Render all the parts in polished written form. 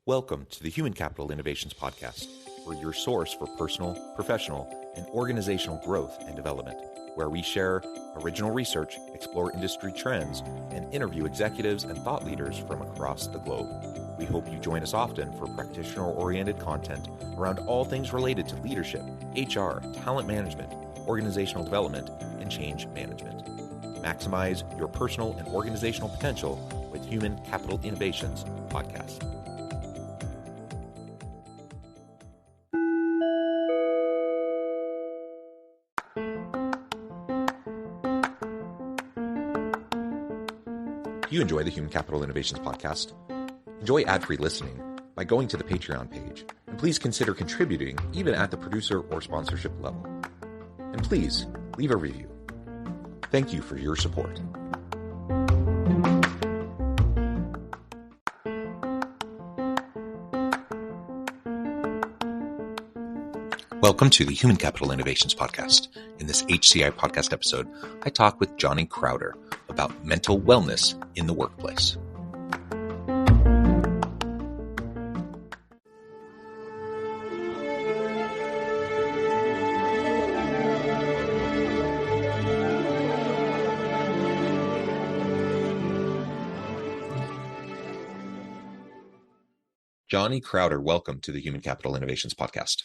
Welcome to the Human Capital Innovations Podcast. We're your source for personal, professional, and organizational growth and development, where we share original research, explore industry trends, and interview executives and thought leaders from across the globe. We hope you join us often for practitioner-oriented content around all things related to leadership, HR, talent management, organizational development, and change management. Maximize your personal and organizational potential with Human Capital Innovations Podcast. You enjoy the Human Capital Innovations Podcast? Enjoy ad-free listening by going to the Patreon page, and please consider contributing even at the producer or sponsorship level. And please leave a review. Thank you for your support. Welcome to the Human Capital Innovations Podcast. In this HCI podcast episode, I talk with Johnny Crowder about mental wellness in the workplace. Johnny Crowder, welcome to the Human Capital Innovations Podcast.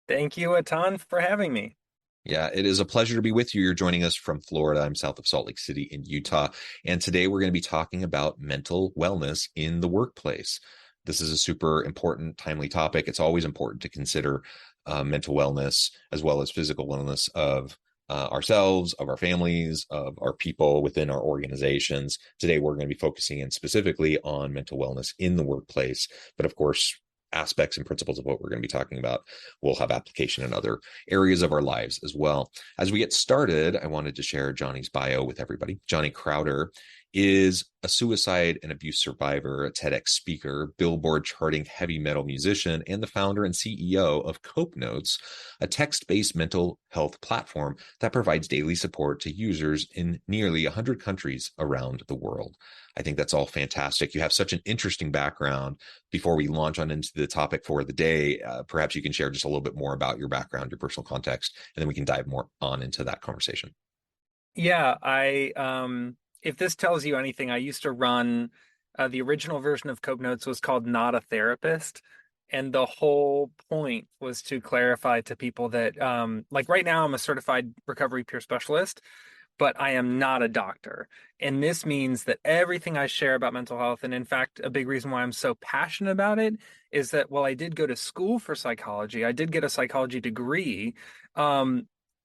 Thank you a ton for having me. Yeah, it is a pleasure to be with you. You're joining us from Florida. I'm south of Salt Lake City in Utah. And today we're going to be talking about mental wellness in the workplace. This is a super important, timely topic. It's always important to consider mental wellness as well as physical wellness of ourselves, of our families, of our people within our organizations. Today, we're going to be focusing in specifically on mental wellness in the workplace. But of course, aspects and principles of what we're going to be talking about will have application in other areas of our lives as well. As we get started, I wanted to share Johnny's bio with everybody. Johnny Crowder is a suicide and abuse survivor, a TEDx speaker, Billboard charting heavy metal musician, and the founder and CEO of Cope Notes, a text-based mental health platform that provides daily support to users in nearly 100 countries around the world. I think that's all fantastic. You have such an interesting background. Before we launch on into the topic for the day, perhaps you can share just a little bit more about your background, your personal context, and then we can dive more on into that conversation. Yeah, if this tells you anything, I used to run the original version of Cope Notes was called Not a Therapist. And the whole point was to clarify to people that, like right now, I'm a certified recovery peer specialist, but I am not a doctor. And this means that everything I share about mental health, and in fact, a big reason why I'm so passionate about it is that while I did go to school for psychology, I did get a psychology degree.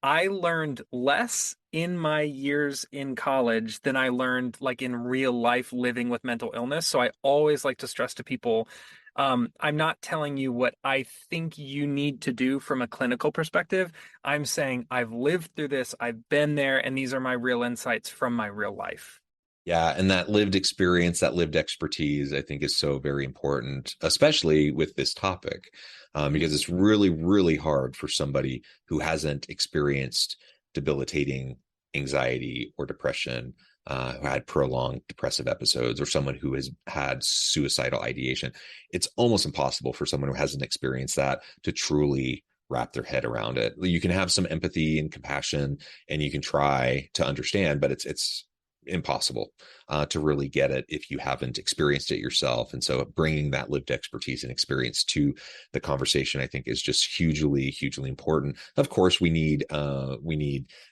I learned less in my years in college than I learned like in real life living with mental illness. So I always like to stress to people, I'm not telling you what I think you need to do from a clinical perspective. I'm saying I've lived through this, I've been there, and these are my real insights from my real life. Yeah, and that lived experience, that lived expertise, I think is so very important, especially with this topic, because it's really, really hard for somebody who hasn't experienced debilitating anxiety or depression, who had prolonged depressive episodes, or someone who has had suicidal ideation. It's almost impossible for someone who hasn't experienced that to truly wrap their head around it. You can have some empathy and compassion, and you can try to understand, but it's impossible to really get it if you haven't experienced it yourself. And so bringing that lived expertise and experience to the conversation, I think, is just hugely, hugely important. Of course, we need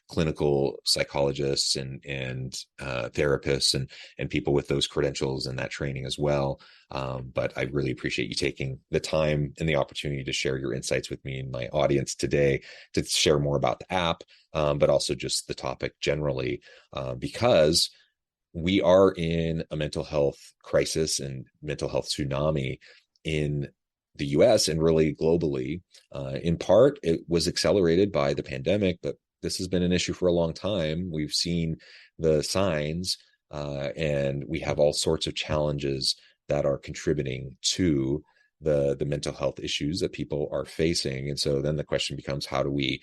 clinical psychologists and therapists and people with those credentials and that training as well. But I really appreciate you taking the time and the opportunity to share your insights with me and my audience today, to share more about the app, but also just the topic generally, because we are in a mental health crisis and mental health tsunami in the US and really globally. In part, it was accelerated by the pandemic, but this has been an issue for a long time. We've seen the signs, and we have all sorts of challenges that are contributing to the mental health issues that people are facing. And so then the question becomes, how do we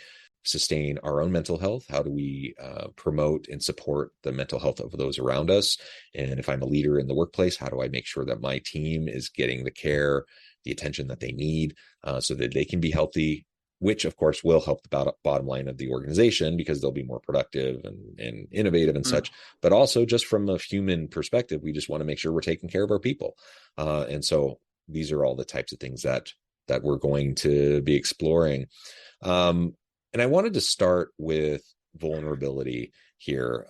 sustain our own mental health? How do we promote and support the mental health of those around us? And if I'm a leader in the workplace, how do I make sure that my team is getting the care, the attention that they need, so that they can be healthy, which of course will help the bottom line of the organization because they'll be more productive and innovative and such. But also just from a human perspective, we just want to make sure we're taking care of our people. And so these are all the types of things that we're going to be exploring. And I wanted to start with vulnerability here.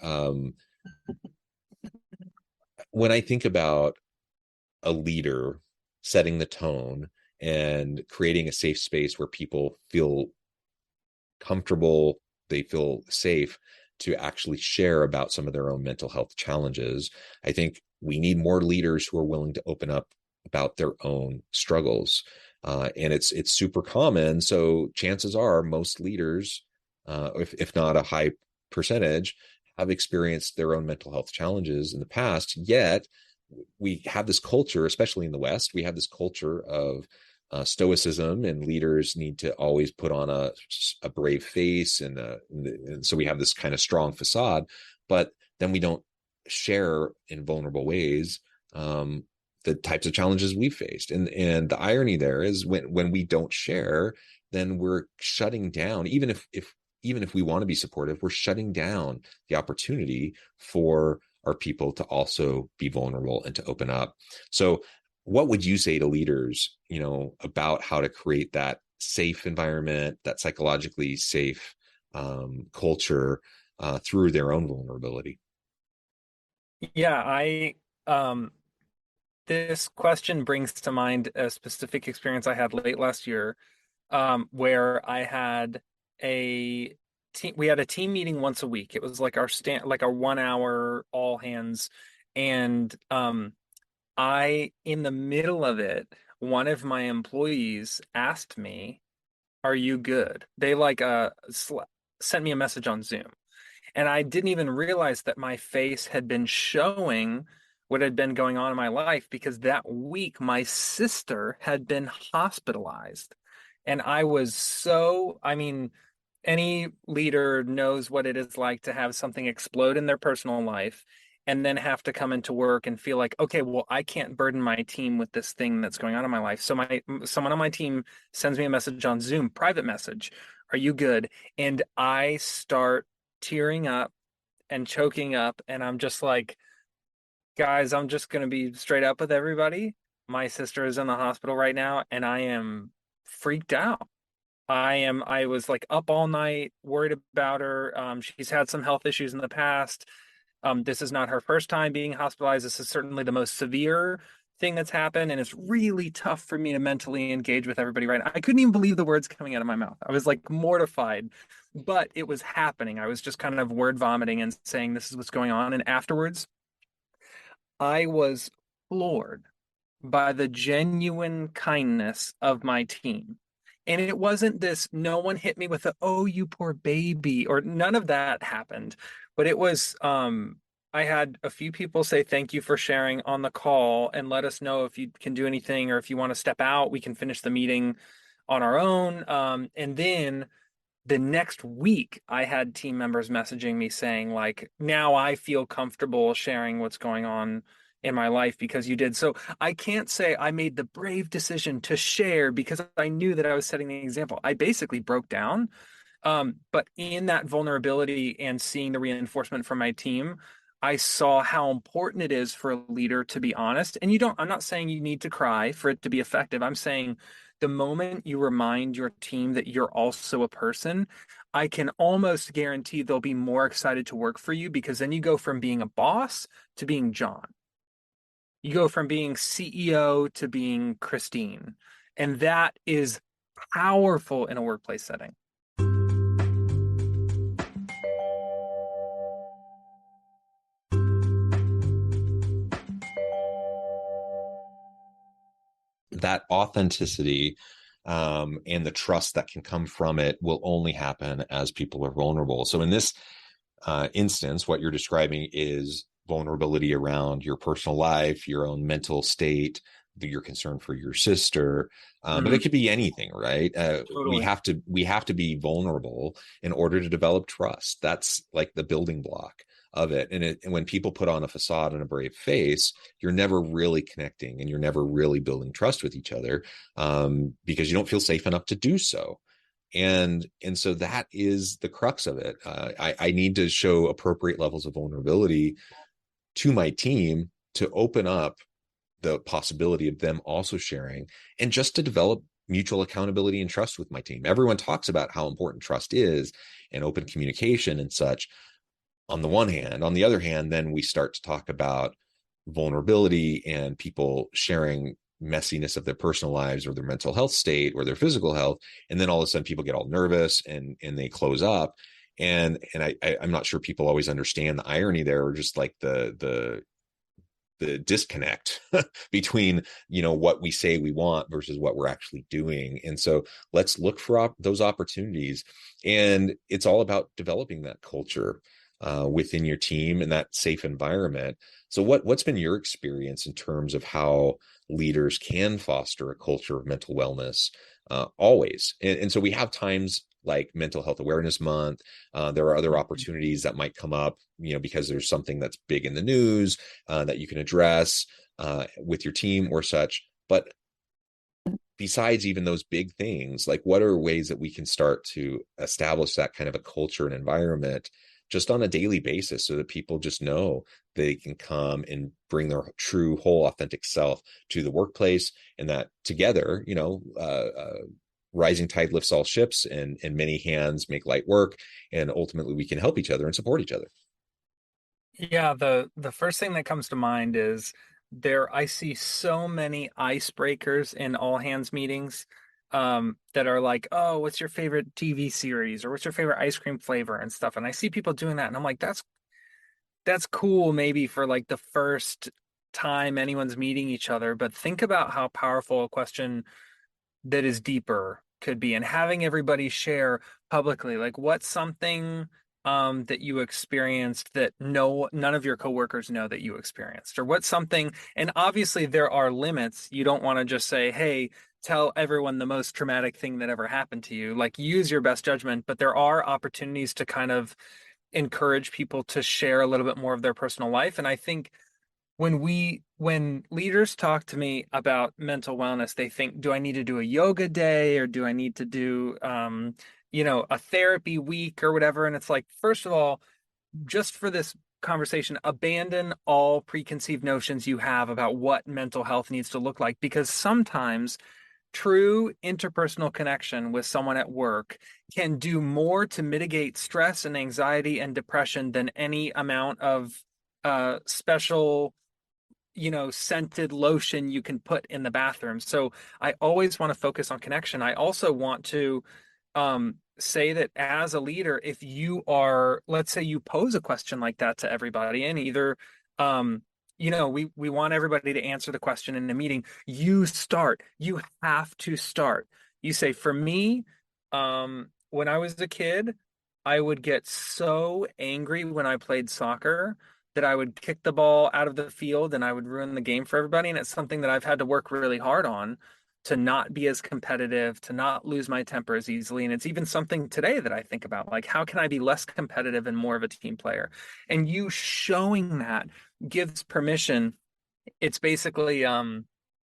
When I think about a leader setting the tone and creating a safe space where people feel comfortable, they feel safe to actually share about some of their own mental health challenges, I think we need more leaders who are willing to open up about their own struggles. And it's super common. So chances are most leaders, if not a high percentage, have experienced their own mental health challenges in the past. Yet we have this culture, especially in the West, we have this culture of stoicism, and leaders need to always put on a brave face, and so we have this kind of strong facade, but then we don't share in vulnerable ways the types of challenges we've faced. And the irony there is when we don't share, then we're shutting down, even if we want to be supportive, we're shutting down the opportunity for our people to also be vulnerable and to open up. So what would you say to leaders, about how to create that safe environment, that psychologically safe culture through their own vulnerability? Yeah, this question brings to mind a specific experience I had late last year, where I had a team. We had a team meeting once a week. It was like our 1 hour all hands, and in the middle of it, one of my employees asked me, "Are you good?" They sent me a message on Zoom. And I didn't even realize that my face had been showing what had been going on in my life, because that week my sister had been hospitalized. And I mean, any leader knows what it is like to have something explode in their personal life and then have to come into work and feel like, okay, well, I can't burden my team with this thing that's going on in my life. So someone on my team sends me a message on Zoom, private message, "Are you good?" And I start tearing up and choking up, and I'm just like, "Guys, I'm just going to be straight up with everybody. My sister is in the hospital right now, and I am freaked out. I was like up all night worried about her. She's had some health issues in the past. This is not her first time being hospitalized. This is certainly the most severe thing that's happened, and it's really tough for me to mentally engage with everybody right now." I couldn't even believe the words coming out of my mouth. I was like mortified, but it was happening. I was just kind of word vomiting and saying, "This is what's going on." And afterwards, I was floored by the genuine kindness of my team. And it wasn't this, no one hit me with a, "Oh, you poor baby," or none of that happened. But it was, I had a few people say thank you for sharing on the call and let us know if you can do anything, or if you want to step out, we can finish the meeting on our own. And then the next week, I had team members messaging me saying, like, "Now I feel comfortable sharing what's going on in my life because you did." So I can't say I made the brave decision to share because I knew that I was setting the example. I basically broke down. But in that vulnerability and seeing the reinforcement from my team, I saw how important it is for a leader to be honest. And I'm not saying you need to cry for it to be effective. I'm saying the moment you remind your team that you're also a person, I can almost guarantee they'll be more excited to work for you, because then you go from being a boss to being John. You go from being CEO to being Christine. And that is powerful in a workplace setting. That authenticity and the trust that can come from it will only happen as people are vulnerable. So in this instance, what you're describing is vulnerability around your personal life, your own mental state, your concern for your sister, but Hmm. it could be anything, right? We Totally. have to be vulnerable in order to develop trust. That's like the building block of it. And when people put on a facade and a brave face, you're never really connecting, and you're never really building trust with each other, because you don't feel safe enough to do so. And so that is the crux of it. I need to show appropriate levels of vulnerability to my team to open up the possibility of them also sharing, and just to develop mutual accountability and trust with my team. Everyone talks about how important trust is and open communication and such on the one hand. On the other hand, then we start to talk about vulnerability and people sharing messiness of their personal lives or their mental health state or their physical health, and then all of a sudden people get all nervous and they close up. I'm not sure people always understand the irony there, or just like the disconnect between, what we say we want versus what we're actually doing. And so let's look for those opportunities, and it's all about developing that culture within your team and that safe environment. So what's been your experience in terms of how leaders can foster a culture of mental wellness, always? And so we have times like Mental Health Awareness Month. There are other opportunities that might come up, because there's something that's big in the news that you can address with your team or such. But besides even those big things, like, what are ways that we can start to establish that kind of a culture and environment just on a daily basis, so that people just know they can come and bring their true, whole, authentic self to the workplace, and that together, rising tide lifts all ships, and many hands make light work, and ultimately we can help each other and support each other. Yeah, the first thing that comes to mind is I see so many icebreakers in all hands meetings, that are like, "Oh, what's your favorite TV series?" or "What's your favorite ice cream flavor?" and stuff. And I see people doing that and I'm like, that's cool maybe for like the first time anyone's meeting each other, but think about how powerful a question that is deeper could be, and having everybody share publicly, like, what's something that you experienced that none of your coworkers know that you experienced, or what's something. And obviously there are limits. You don't want to just say, hey, tell everyone the most traumatic thing that ever happened to you. Like, use your best judgment, but there are opportunities to kind of encourage people to share a little bit more of their personal life. And I think when leaders talk to me about mental wellness, they think, do I need to do a yoga day, or do I need to do a therapy week or whatever? And it's like, first of all, just for this conversation, abandon all preconceived notions you have about what mental health needs to look like, because sometimes true interpersonal connection with someone at work can do more to mitigate stress and anxiety and depression than any amount of special, scented lotion you can put in the bathroom. So I always want to focus on connection. I also want to say that as a leader, if you are, let's say you pose a question like that to everybody, and either, we want everybody to answer the question in the meeting. You have to start. You say, for me, when I was a kid, I would get so angry when I played soccer that I would kick the ball out of the field and I would ruin the game for everybody. And it's something that I've had to work really hard on, to not be as competitive, to not lose my temper as easily. And it's even something today that I think about, like, how can I be less competitive and more of a team player? And you showing that gives permission. It's basically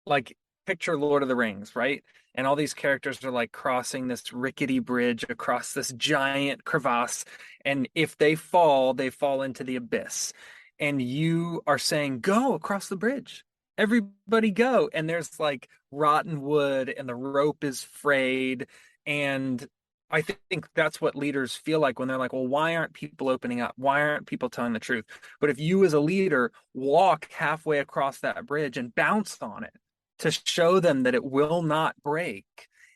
like, picture Lord of the Rings, right? And all these characters are like crossing this rickety bridge across this giant crevasse. And if they fall into the abyss. And you are saying, go across the bridge. Everybody go. And there's like rotten wood and the rope is frayed. And I think that's what leaders feel like when they're like, well, why aren't people opening up? Why aren't people telling the truth? But if you as a leader walk halfway across that bridge and bounce on it to show them that it will not break,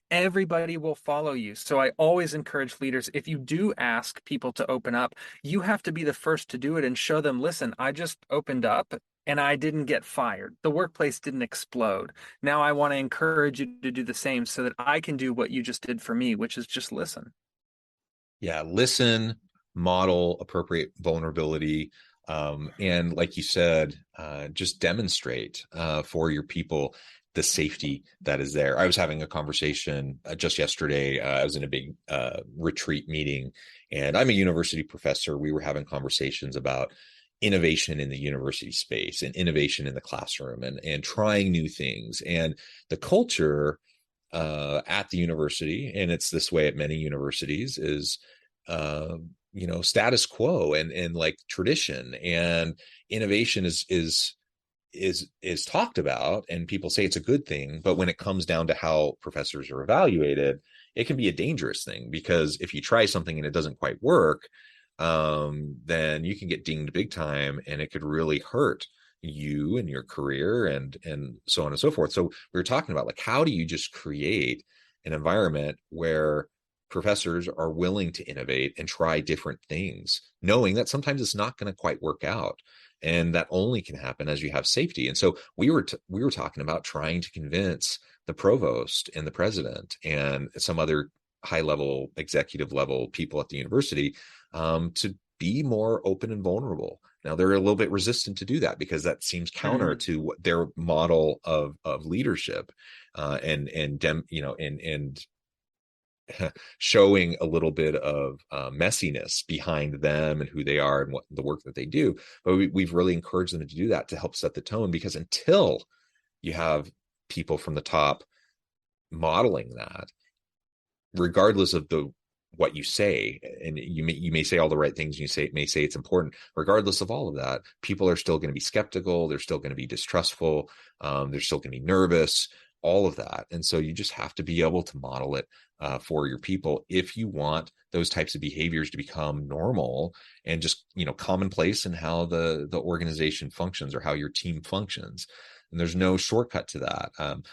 everybody will follow you. So I always encourage leaders, if you do ask people to open up, you have to be the first to do it and show them, listen, I just opened up and I didn't get fired. The workplace didn't explode. Now I want to encourage you to do the same so that I can do what you just did for me, which is just listen. Yeah, listen, model appropriate vulnerability, and like you said, just demonstrate for your people the safety that is there. I was having a conversation just yesterday. I was in a big retreat meeting, and I'm a university professor. We were having conversations about innovation in the university space and innovation in the classroom, and trying new things. And the culture at the university, and it's this way at many universities, is status quo and like tradition, and innovation is talked about, and people say it's a good thing, but when it comes down to how professors are evaluated, it can be a dangerous thing, because if you try something and it doesn't quite work, then you can get dinged big time, and it could really hurt you and your career, and so on and so forth. So we were talking about, like, how do you just create an environment where professors are willing to innovate and try different things, knowing that sometimes it's not going to quite work out, and that only can happen as you have safety. And so we were talking about trying to convince the provost and the president and some other high level, executive level people at the university, to be more open and vulnerable. Now, they're a little bit resistant to do that, because that seems counter to what their model of leadership, and showing a little bit of messiness behind them and who they are and what the work that they do. But we've really encouraged them to do that, to help set the tone, because until you have people from the top modeling that, regardless of what you say, and you may say all the right things, and you may say it's important, regardless of all of that, people are still going to be skeptical, they're still going to be distrustful, they're still going to be nervous, all of that. And so you just have to be able to model it for your people, if you want those types of behaviors to become normal and just commonplace in how the organization functions, or how your team functions. And there's no shortcut to that.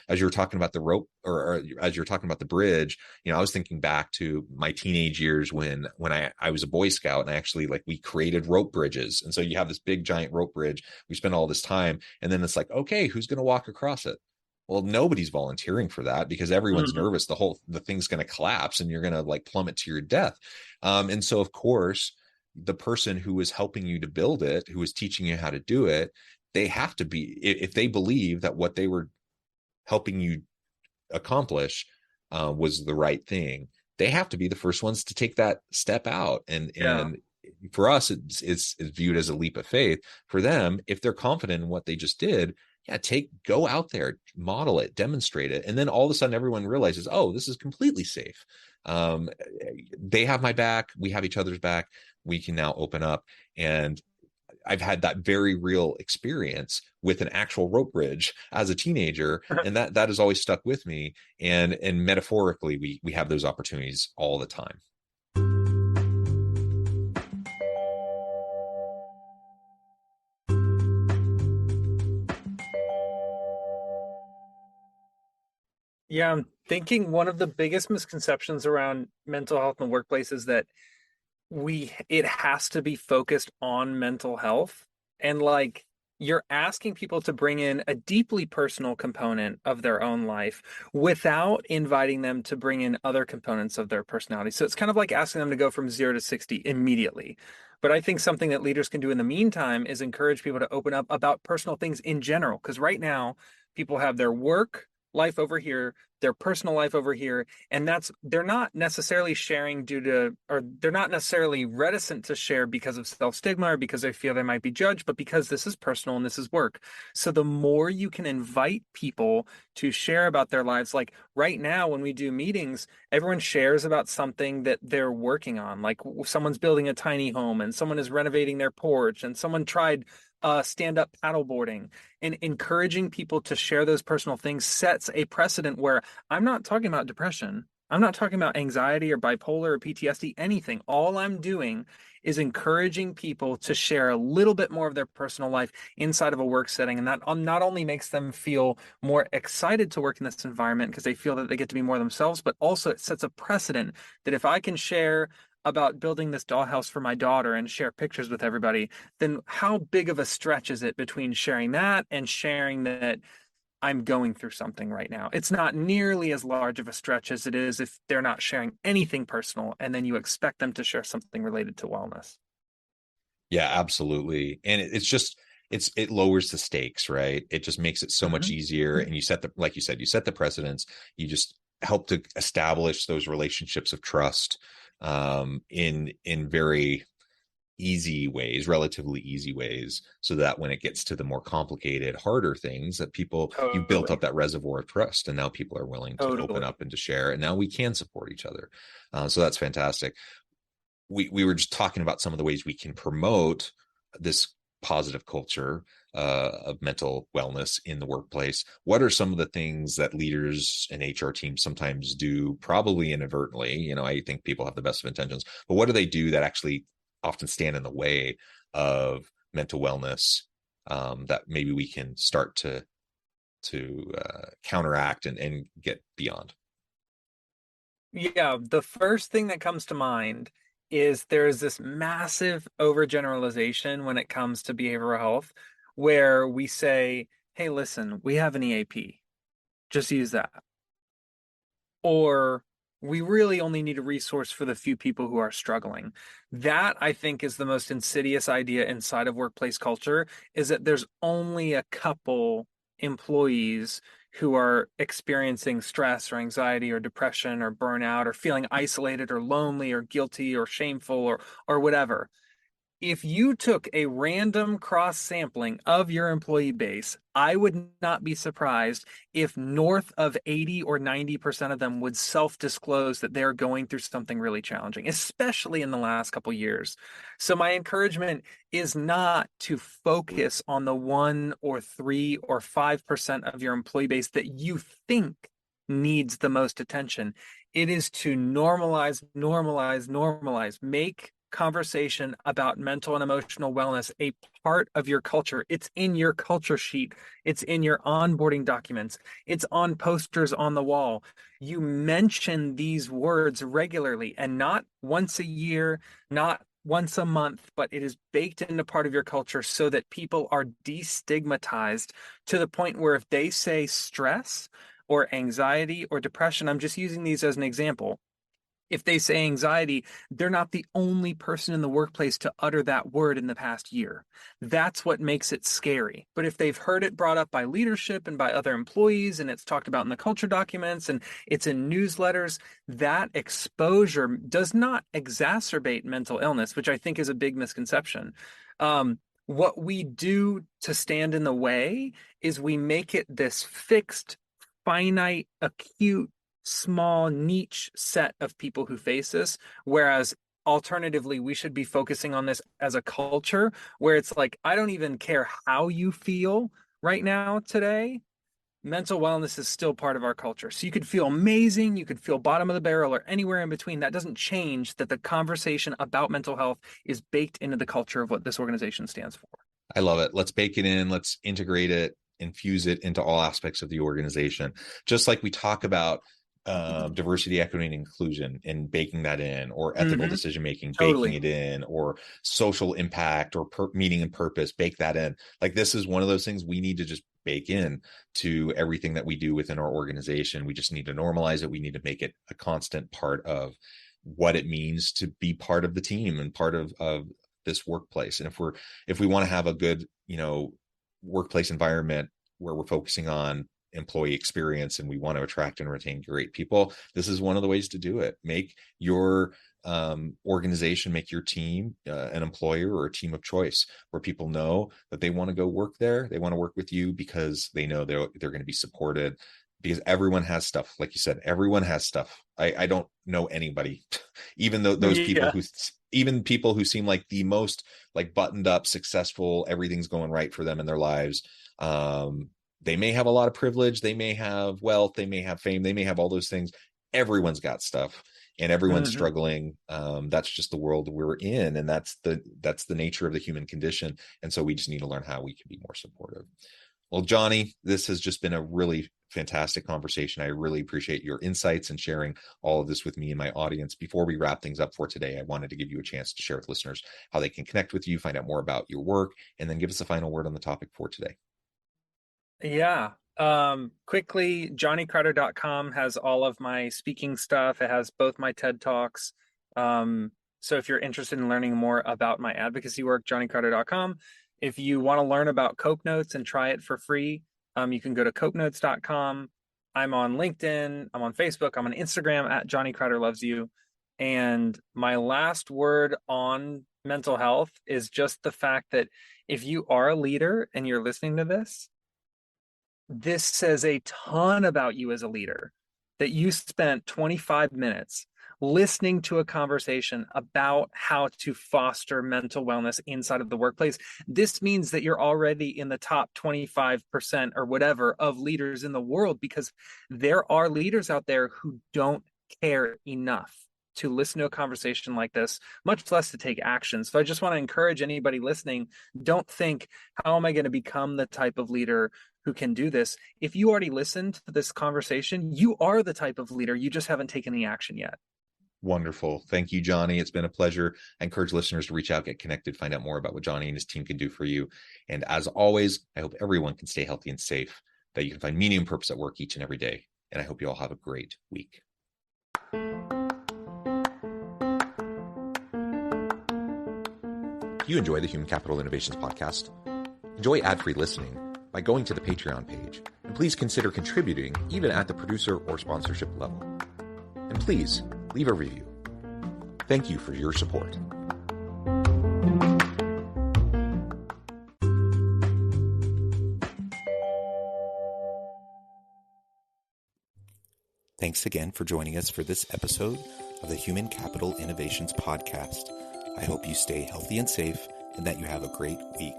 As you were talking about the rope, or as you're talking about the bridge, I was thinking back to my teenage years when I was a Boy Scout, and I actually, like, we created rope bridges. And so you have this big giant rope bridge. We spend all this time, and then it's like, okay, who's going to walk across it? Well, nobody's volunteering for that, because everyone's nervous. The thing's going to collapse, and you're going to, like, plummet to your death. And so, of course, the person who is helping you to build it, who is teaching you how to do it, they have to be, if they believe that what they were helping you accomplish was the right thing, they have to be the first ones to take that step out. And for us, it's viewed as a leap of faith. For them, if they're confident in what they just did, go out there, model it, demonstrate it, and then all of a sudden everyone realizes, oh, this is completely safe. They have my back, we have each other's back, we can now open up. And I've had that very real experience with an actual rope bridge as a teenager, and that has always stuck with me. And metaphorically, we have those opportunities all the time. Yeah, I'm thinking one of the biggest misconceptions around mental health in the workplace is that it has to be focused on mental health. And, like, you're asking people to bring in a deeply personal component of their own life without inviting them to bring in other components of their personality. So it's kind of like asking them to go from 0 to 60 immediately. But I think something that leaders can do in the meantime is encourage people to open up about personal things in general. Because right now, people have their work life over here, their personal life over here, and they're not necessarily sharing or they're not necessarily reticent to share because of self-stigma or because they feel they might be judged, but because this is personal and this is work. So the more you can invite people to share about their lives, like right now when we do meetings, everyone shares about something that they're working on. Like, someone's building a tiny home, and someone is renovating their porch, and someone tried stand-up paddleboarding. And encouraging people to share those personal things sets a precedent where I'm not talking about depression. I'm not talking about anxiety or bipolar or PTSD, anything. All I'm doing is encouraging people to share a little bit more of their personal life inside of a work setting. And that not only makes them feel more excited to work in this environment because they feel that they get to be more themselves, but also it sets a precedent that if I can share about building this dollhouse for my daughter and share pictures with everybody, then how big of a stretch is it between sharing that and sharing that I'm going through something right now? It's not nearly as large of a stretch as it is if they're not sharing anything personal, and then you expect them to share something related to wellness. Yeah, absolutely. And it lowers the stakes, right? It just makes it so much Mhm. easier. And you set the, like you said, you set the precedents. You just help to establish those relationships of trust in very easy ways, relatively easy ways, so that when it gets to the more complicated, harder things, that people, you built up Totally. that reservoir of trust, and now people are willing to open Totally. up and to share, and now we can support each other. So that's fantastic. We were just talking about some of the ways we can promote this positive culture of mental wellness in the workplace. What are some of the things that leaders and HR teams sometimes do, probably inadvertently? I think people have the best of intentions, but what do they do that actually often stand in the way of mental wellness, that maybe we can start to counteract and get beyond? Yeah, the first thing that comes to mind is there's this massive overgeneralization when it comes to behavioral health, where we say, hey, listen, we have an EAP, just use that. Or we really only need a resource for the few people who are struggling. That, I think, is the most insidious idea inside of workplace culture, is that there's only a couple employees who are experiencing stress or anxiety or depression or burnout or feeling isolated or lonely or guilty or shameful or whatever. If you took a random cross sampling of your employee base, I would not be surprised if north of 80 or 90% of them would self-disclose that they're going through something really challenging, especially in the last couple years. So my encouragement is not to focus on the 1 or 3 or 5% of your employee base that you think needs the most attention. It is to normalize, normalize, normalize, make conversation about mental and emotional wellness a part of your culture. It's in your culture sheet, it's in your onboarding documents, it's on posters on the wall. You mention these words regularly and not once a year, not once a month, but it is baked into part of your culture so that people are destigmatized to the point where if they say stress or anxiety or depression, I'm just using these as an example, if they say anxiety, they're not the only person in the workplace to utter that word in the past year. That's what makes it scary. But if they've heard it brought up by leadership and by other employees, and it's talked about in the culture documents and it's in newsletters, that exposure does not exacerbate mental illness, which I think is a big misconception. What we do to stand in the way is we make it this fixed, finite, acute, small niche set of people who face this, whereas alternatively we should be focusing on this as a culture where it's like, I don't even care how you feel right now today, mental wellness is still part of our culture. So you could feel amazing, you could feel bottom of the barrel, or anywhere in between. That doesn't change that the conversation about mental health is baked into the culture of what this organization stands for. I love it. Let's bake it in. Let's integrate it, infuse it into all aspects of the organization. Just like we talk about diversity, equity, and inclusion, and baking that in, or ethical Mm-hmm. decision making, baking Totally. it in, or social impact, or meaning and purpose, bake that in. Like, this is one of those things we need to just bake in to everything that we do within our organization. We just need to normalize it. We need to make it a constant part of what it means to be part of the team and part of this workplace. And if we want to have a good, workplace environment where we're focusing on employee experience and we want to attract and retain great people, this is one of the ways to do it. Make your organization, make your team an employer or a team of choice, where people know that they want to go work there. They want to work with you because they know they're going to be supported, because everyone has stuff. Like you said, everyone has stuff. I don't know anybody, even though those people Yeah. who, even people who seem like the most like buttoned up, successful, everything's going right for them in their lives. They may have a lot of privilege, they may have wealth, they may have fame, they may have all those things. Everyone's got stuff, and everyone's Mm-hmm. struggling. That's just the world we're in, and that's the nature of the human condition. And so we just need to learn how we can be more supportive. Well, Johnny, this has just been a really fantastic conversation. I really appreciate your insights and sharing all of this with me and my audience. Before we wrap things up for today, I wanted to give you a chance to share with listeners how they can connect with you, find out more about your work, and then give us a final word on the topic for today. Yeah. Quickly, johnnycrowder.com has all of my speaking stuff. It has both my TED Talks. So if you're interested in learning more about my advocacy work, johnnycrowder.com. If you want to learn about Cope Notes and try it for free, you can go to copenotes.com. I'm on LinkedIn, I'm on Facebook, I'm on Instagram at Johnny Crowder Loves You. And my last word on mental health is just the fact that if you are a leader and you're listening to this says a ton about you as a leader, that you spent 25 minutes listening to a conversation about how to foster mental wellness inside of the workplace. This means that you're already in the top 25% or whatever of leaders in the world, because there are leaders out there who don't care enough to listen to a conversation like this, much less to take action. So I just want to encourage anybody listening, don't think, how am I going to become the type of leader who can do this? If you already listened to this conversation, you are the type of leader. You just haven't taken the action yet. Wonderful. Thank you, Johnny. It's been a pleasure. I encourage listeners to reach out, get connected, find out more about what Johnny and his team can do for you. And as always, I hope everyone can stay healthy and safe, that you can find meaning and purpose at work each and every day. And I hope you all have a great week. If you enjoy the Human Capital Innovations podcast, enjoy ad-free listening by going to the Patreon page, and please consider contributing even at the producer or sponsorship level. And please leave a review. Thank you for your support. Thanks again for joining us for this episode of the Human Capital Innovations podcast. I hope you stay healthy and safe and that you have a great week.